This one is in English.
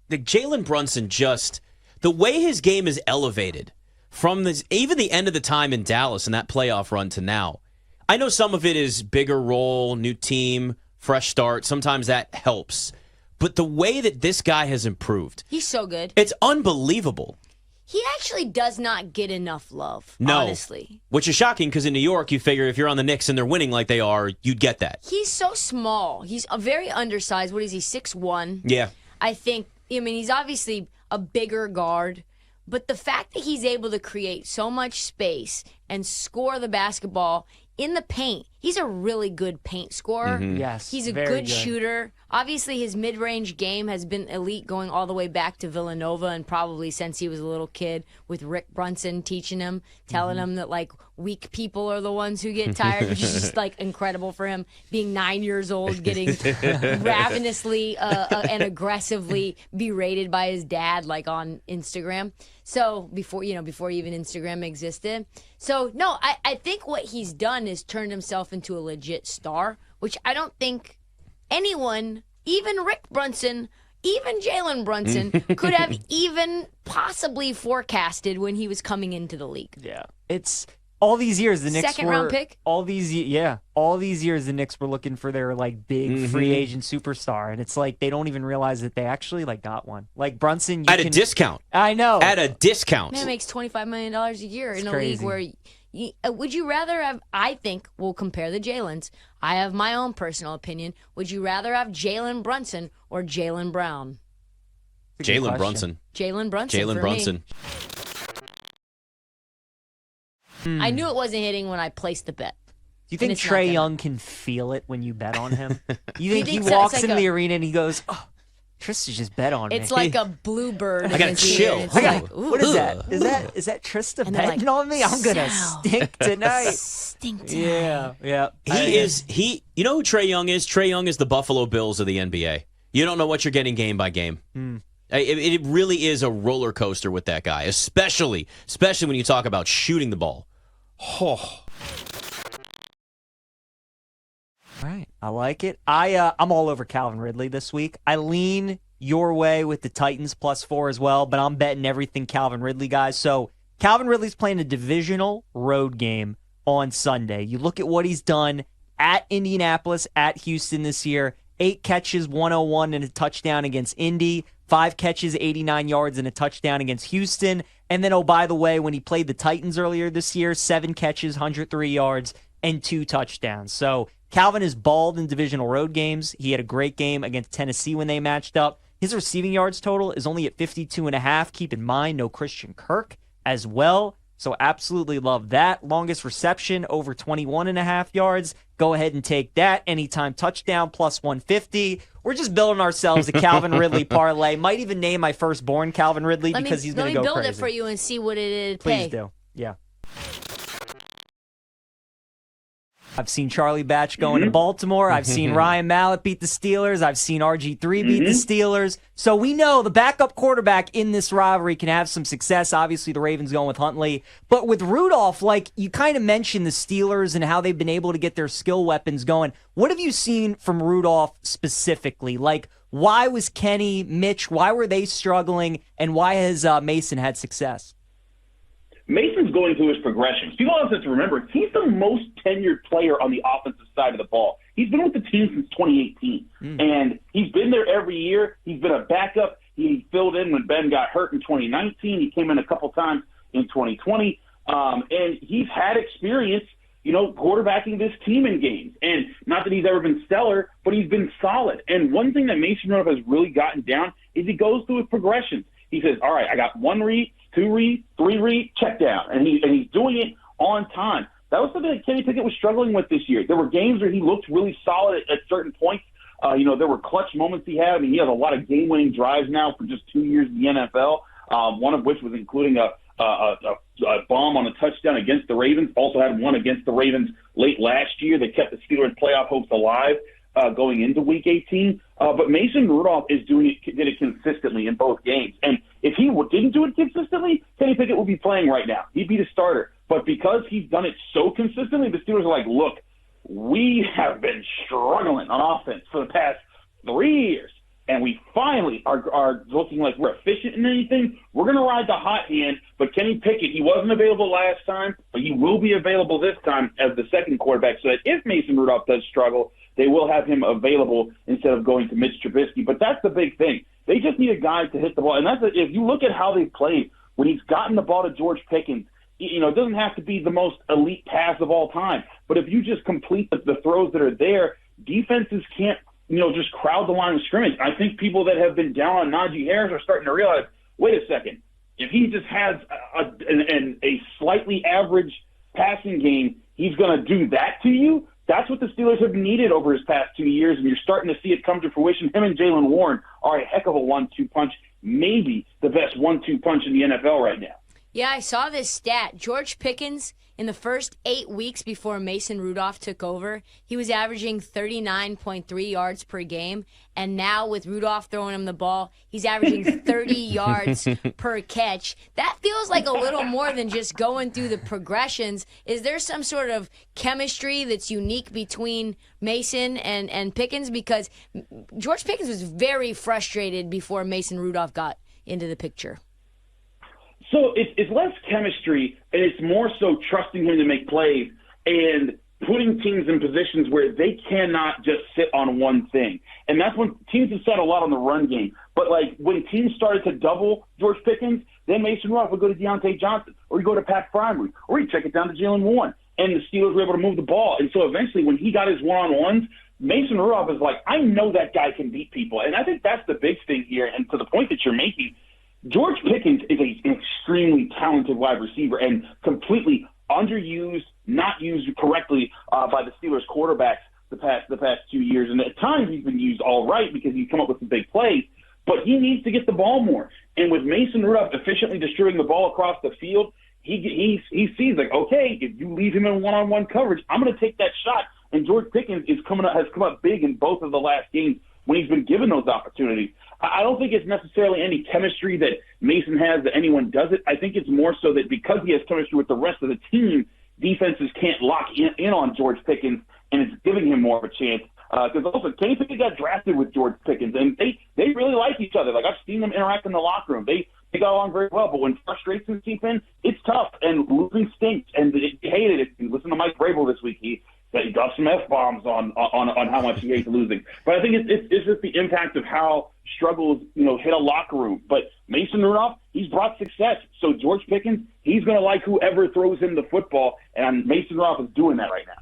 the Jalen Brunson just the way his game is elevated from this, even the end of the time in Dallas and that playoff run to now. I know some of it is bigger role, new team, fresh start. Sometimes that helps. But the way that this guy has improved. He's so good. It's unbelievable. He actually does not get enough love, no. honestly. Which is shocking because in New York, you figure if you're on the Knicks and they're winning like they are, you'd get that. He's so small. He's a very undersized. What is he, 6'1"? Yeah. He's obviously a bigger guard. But the fact that he's able to create so much space and score the basketball in the paint, he's a really good paint scorer. Mm-hmm. Yes, he's a good shooter. Obviously, his mid-range game has been elite going all the way back to Villanova and probably since he was a little kid with Rick Brunson teaching him, telling him that, like, weak people are the ones who get tired, which is just, like, incredible for him. Being 9 years old, getting ravenously and aggressively berated by his dad, like, on Instagram. So, before even Instagram existed. So, no, I think what he's done is turned himself into a legit star, which I don't think anyone, even Rick Brunson, even Jalen Brunson, could have even possibly forecasted when he was coming into the league. Yeah. It's all these years the Knicks Second-round pick? All these years the Knicks were looking for their like big free agent superstar, and it's like they don't even realize that they actually like got one. Like Brunson a discount. I know. At a discount. Man makes $25 million a year in a crazy. league where would you rather have, I think we'll compare the Jalens. I have my own personal opinion. Would you rather have Jalen Brunson or Jaylen Brown? Jalen Brunson. Jalen Brunson. Jalen for Brunson. Me. I knew it wasn't hitting when I placed the bet. Do you think Trae Young can feel it when you bet on him? You think he walks into the arena and he goes, "Oh, Trista just bet on me." It's like a bluebird. I got a chill. What is that? Is that Trista betting on me? I'm gonna stink tonight. Yeah. You know who Trae Young is? Trae Young is the Buffalo Bills of the NBA. You don't know what you're getting game by game. It really is a roller coaster with that guy, especially when you talk about shooting the ball. Oh. All right, I like it. I'm all over Calvin Ridley this week. I lean your way with the Titans +4 as well, but I'm betting everything Calvin Ridley, guys. So Calvin Ridley's playing a divisional road game on Sunday. You look at what he's done at Indianapolis, at Houston this year. 8 catches, 101, and a touchdown against Indy. 5 catches, 89 yards, and a touchdown against Houston. And then, oh, by the way, when he played the Titans earlier this year, 7 catches, 103 yards, and 2 touchdowns. So Calvin is balled in divisional road games. He had a great game against Tennessee when they matched up. His receiving yards total is only at 52.5. Keep in mind, no Christian Kirk as well. So absolutely love that. Longest reception, over 21.5 yards. Go ahead and take that. Anytime touchdown, +150. We're just building ourselves a Calvin Ridley parlay. Might even name my firstborn Calvin Ridley because he's going to go crazy. Let me build it for you and see what it'd pay. Please do. Yeah. I've seen Charlie Batch going to Baltimore. I've seen Ryan Mallett beat the Steelers. I've seen RG3 beat the Steelers. So we know the backup quarterback in this rivalry can have some success. Obviously, the Ravens going with Huntley. But with Rudolph, like you kind of mentioned the Steelers and how they've been able to get their skill weapons going. What have you seen from Rudolph specifically? Like, why was Kenny, Mitch, why were they struggling, and why has Mason had success? Mason's going through his progressions. People also have to remember, he's the most tenured player on the offensive side of the ball. He's been with the team since 2018, and he's been there every year. He's been a backup. He filled in when Ben got hurt in 2019. He came in a couple times in 2020, and he's had experience, quarterbacking this team in games. And not that he's ever been stellar, but he's been solid. And one thing that Mason Rudolph has really gotten down is he goes through his progressions. He says, all right, I got 1 read, 2 read, 3 read, check down. And he's doing it on time. That was something that Kenny Pickett was struggling with this year. There were games where he looked really solid at certain points. There were clutch moments he had. I mean, he has a lot of game-winning drives now for just 2 years in the NFL, one of which was including a bomb on a touchdown against the Ravens. Also had one against the Ravens late last year that kept the Steelers' playoff hopes alive going into Week 18. But Mason Rudolph did it consistently in both games. And if he didn't do it consistently, Kenny Pickett would be playing right now. He'd be the starter. But because he's done it so consistently, the Steelers are like, look, we have been struggling on offense for the past 3 years. and we finally are looking like we're efficient in anything, we're going to ride the hot hand. But Kenny Pickett, he wasn't available last time, but he will be available this time as the second quarterback, so that if Mason Rudolph does struggle, they will have him available instead of going to Mitch Trubisky. But that's the big thing. They just need a guy to hit the ball. And if you look at how they've played, when he's gotten the ball to George Pickens, it doesn't have to be the most elite pass of all time. But if you just complete the throws that are there, defenses can't, just crowd the line of scrimmage. I think people that have been down on Najee Harris are starting to realize, wait a second, if he just has a slightly average passing game, he's going to do that to you? That's what the Steelers have needed over his past 2 years, and you're starting to see it come to fruition. Him and Jaylen Warren are a heck of a 1-2 punch, maybe the best 1-2 punch in the NFL right now. Yeah, I saw this stat. George Pickens, in the first 8 weeks before Mason Rudolph took over, he was averaging 39.3 yards per game. And now with Rudolph throwing him the ball, he's averaging 30 yards per catch. That feels like a little more than just going through the progressions. Is there some sort of chemistry that's unique between Mason and Pickens? Because George Pickens was very frustrated before Mason Rudolph got into the picture. So it's less chemistry, and it's more so trusting him to make plays and putting teams in positions where they cannot just sit on one thing. And that's when teams have said a lot on the run game. But, when teams started to double George Pickens, then Mason Rudolph would go to Deontay Johnson, or he'd go to Pat Frymuth, or he'd check it down to Jaylen Warren. And the Steelers were able to move the ball. And so eventually when he got his one-on-ones, Mason Rudolph is like, I know that guy can beat people. And I think that's the big thing here. And to the point that you're making, George Pickens is an extremely talented wide receiver and completely underused, not used correctly by the Steelers quarterbacks the past 2 years. And at times he's been used all right because he's come up with some big plays, but he needs to get the ball more. And with Mason Rudolph efficiently distributing the ball across the field, he sees okay, if you leave him in one-on-one coverage, I'm going to take that shot. And George Pickens has come up big in both of the last games when he's been given those opportunities. I don't think it's necessarily any chemistry that Mason has that anyone does it. I think it's more so that because he has chemistry with the rest of the team, defenses can't lock in on George Pickens, and it's giving him more of a chance. Because also, Kenny Pickett got drafted with George Pickens, and they really like each other. I've seen them interact in the locker room. They got along very well, but when frustrations seep in, it's tough, and losing stinks, and they hated it. Listen to Mike Vrabel this week. He dropped some F-bombs on how much he hates losing. But I think it's just the impact of how struggles, hit a locker room. But Mason Rudolph, he's brought success. So George Pickens, he's going to like whoever throws him the football, and Mason Rudolph is doing that right now.